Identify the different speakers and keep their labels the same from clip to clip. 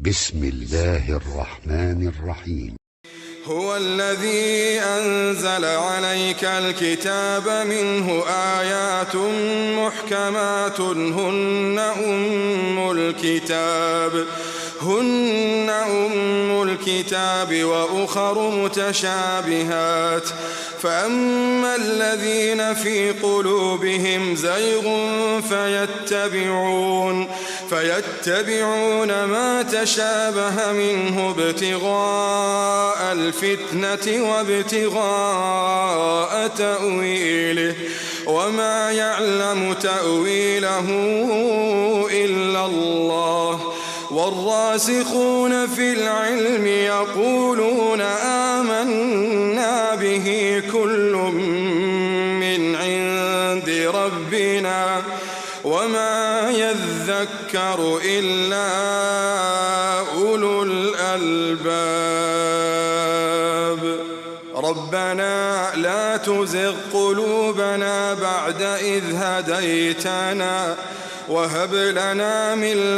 Speaker 1: بسم الله الرحمن الرحيم.
Speaker 2: هو الذي أنزل عليك الكتاب منه آيات محكمات هن أم الكتاب وأخر متشابهات فأما الذين في قلوبهم زيغ فيتبعون ما تشابه منه ابتغاء الفتنة وابتغاء تأويله وما يعلم تأويله إلا الله والراسخون في العلم يقولون آمنا به كل من عند ربنا وما يذكر إلا أولو الألباب. ربنا لا تزغ قلوبنا بعد إذ هديتنا وهب لنا من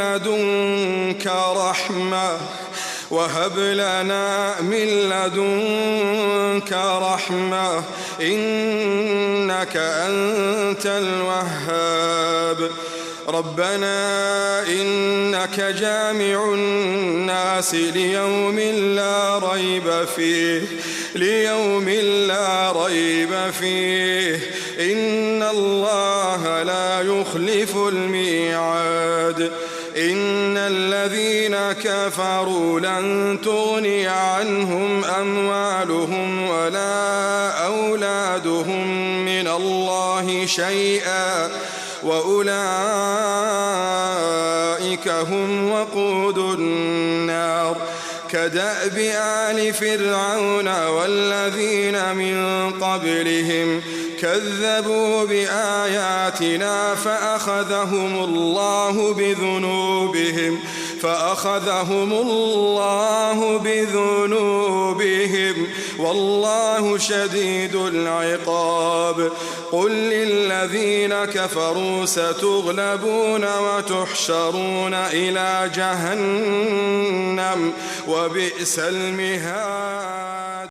Speaker 2: لدنك رحمة إنك أنت الوهاب. ربنا إنك جامع الناس ليوم لا ريب فيه إن الله لا يخلف الميعاد. إن الذين كفروا لن تغني عنهم أموالهم ولا أولادهم من الله شيئا وأولئك هم وقود النار. كدأب آل فرعون والذين من قبلهم كذبوا بآياتنا فأخذهم الله بذنوبهم والله شديد العقاب. قل للذين كفروا ستغلبون وتحشرون إلى جهنم وبئس المهاد.